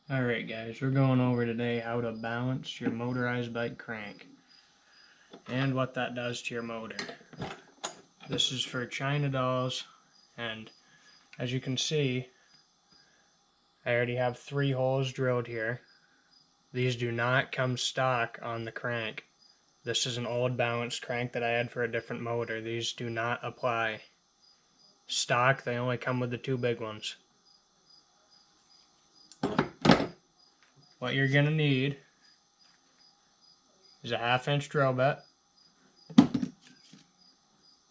Alright guys, we're going over today how to balance your motorized bike crank and what that does to your motor. This is for China dolls, and as you can see, I already have 3 holes drilled here. These do not come stock on the crank. This is an old balanced crank that I had for a different motor. These do not apply. Stock, they only come with the 2 big ones. What you're going to need is a 1/2 inch drill bit,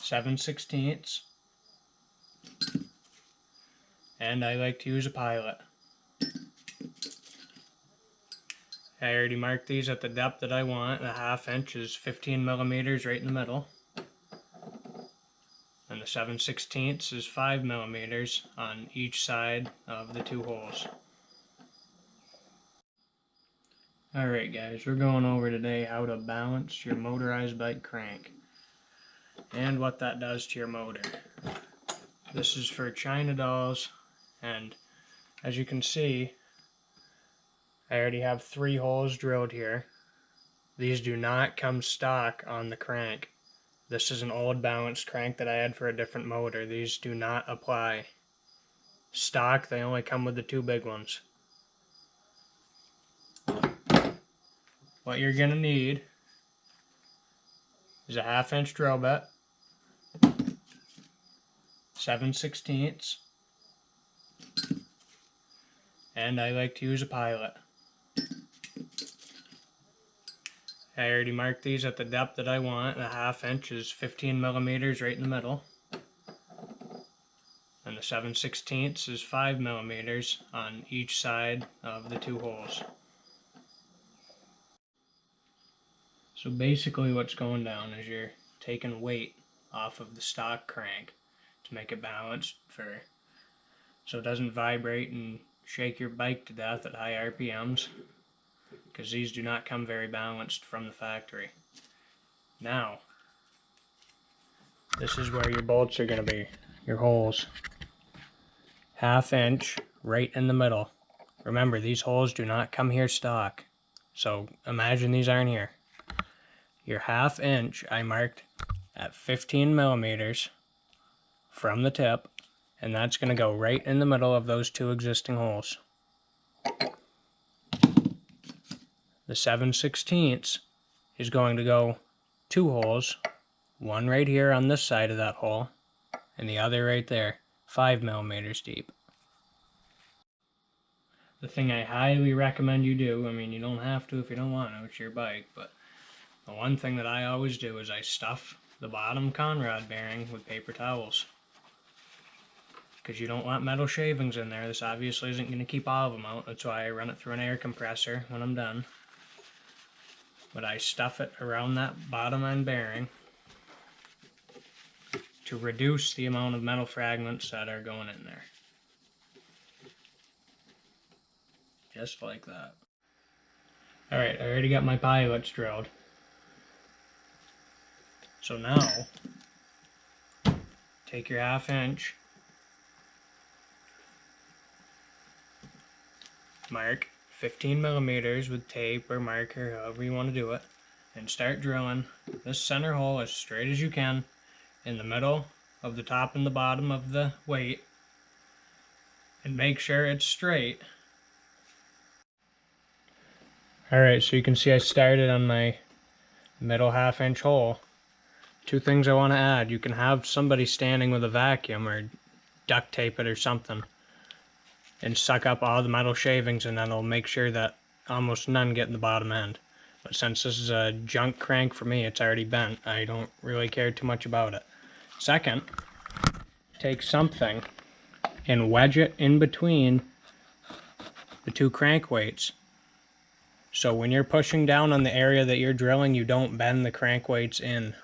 7/16, and I like to use a pilot. I already marked these at the depth that I want. The 1/2 inch is 15 millimeters right in the middle, and the 7/16 is 5 millimeters on each side of the 2 holes. Alright guys, we're going over today how to balance your motorized bike crank and what that does to your motor. This is for China dolls, and as you can see, I already have 3 holes drilled here. These do not come stock on the crank. This is an old balanced crank that I had for a different motor. These do not apply. Stock, they only come with the 2 big ones. What you're going to need is a 1/2 inch drill bit, 7/16, and I like to use a pilot. I already marked these at the depth that I want. The 1/2 inch is 15 millimeters right in the middle, and the 7/16 is 5 millimeters on each side of the 2 holes. So basically what's going down is you're taking weight off of the stock crank to make it balanced so it doesn't vibrate and shake your bike to death at high RPMs, because these do not come very balanced from the factory. Now, this is where your bolts are going to be, your holes. 1/2 inch right in the middle. Remember, these holes do not come here stock, so imagine these aren't here. Your 1/2 inch I marked at 15 millimeters from the tip, and that's going to go right in the middle of those 2 existing holes. The 7/16 is going to go 2 holes, one right here on this side of that hole, and the other right there, 5 millimeters deep. The thing I highly recommend you do, I mean, you don't have to if you don't want to, it's your bike, but the one thing that I always do is I stuff the bottom conrod bearing with paper towels, because you don't want metal shavings in there. This obviously isn't going to keep all of them out. That's why I run it through an air compressor when I'm done. But I stuff it around that bottom end bearing to reduce the amount of metal fragments that are going in there. Just like that. Alright, I already got my pilots drilled. So now, take your 1/2 inch, mark 15 millimeters with tape or marker, however you want to do it, and start drilling this center hole as straight as you can in the middle of the top and the bottom of the weight, and make sure it's straight. Alright, so you can see I started on my middle 1/2 inch hole. 2 things I want to add. You can have somebody standing with a vacuum or duct tape it or something and suck up all the metal shavings, and then it'll make sure that almost none get in the bottom end. But since this is a junk crank for me, it's already bent, I don't really care too much about it. Second, take something and wedge it in between the 2 crank weights. So when you're pushing down on the area that you're drilling, you don't bend the crank weights in.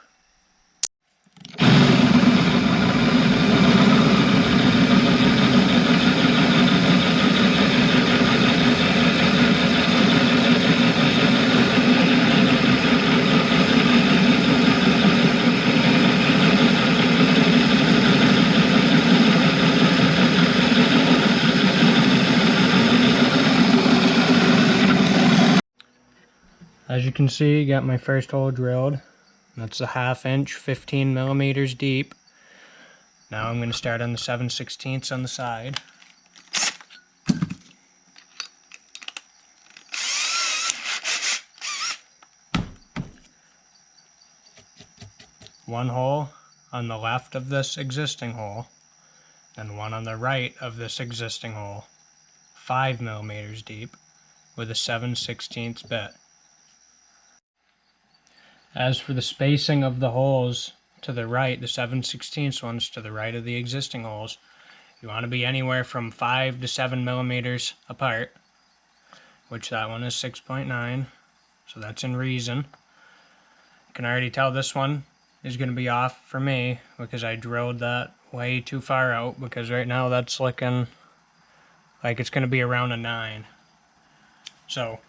As you can see, got my first hole drilled. That's a 1/2 inch, 15 millimeters deep. Now I'm going to start on the 7/16 on the side. One hole on the left of this existing hole, and one on the right of this existing hole, 5 millimeters deep, with a 7/16 bit. As for the spacing of the holes to the right, the 7/16 ones to the right of the existing holes, you want to be anywhere from 5 to 7 millimeters apart, which that one is 6.9, so that's in reason. You can already tell this one is going to be off for me because I drilled that way too far out, because right now that's looking like it's going to be around a 9. So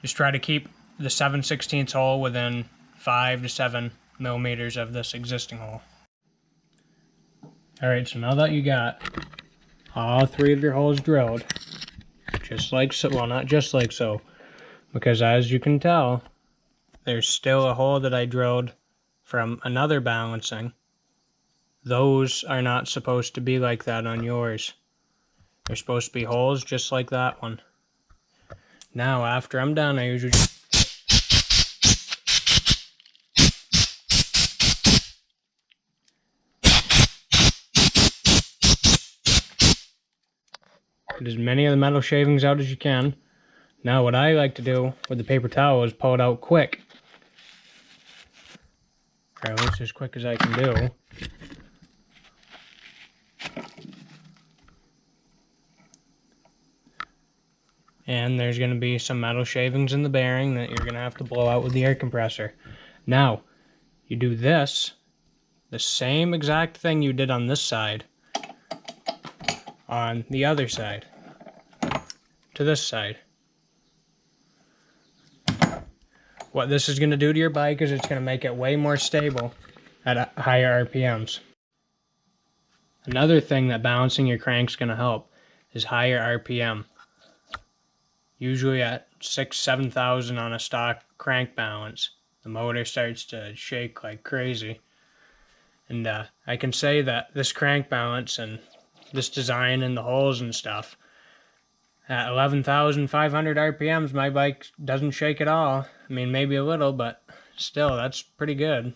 just try to keep the 7/16 hole within 5 to 7 millimeters of this existing hole. Alright, so now that you got all 3 of your holes drilled, just like so, well, not just like so, because as you can tell, there's still a hole that I drilled from another balancing. Those are not supposed to be like that on yours. They're supposed to be holes just like that one. Now, after I'm done, I usually just get as many of the metal shavings out as you can. Now what I like to do with the paper towel is pull it out quick. Or at least as quick as I can do. And there's going to be some metal shavings in the bearing that you're going to have to blow out with the air compressor. Now, you do this, the same exact thing you did on this side, on the other side, to this side. What this is going to do to your bike is it's going to make it way more stable at higher RPMs. Another thing that balancing your crank's going to help is higher RPM. Usually at 6,000–7,000 on a stock crank balance, the motor starts to shake like crazy. And I can say that this crank balance and this design and the holes and stuff, at 11,500 RPMs, my bike doesn't shake at all. I mean, maybe a little, but still, that's pretty good.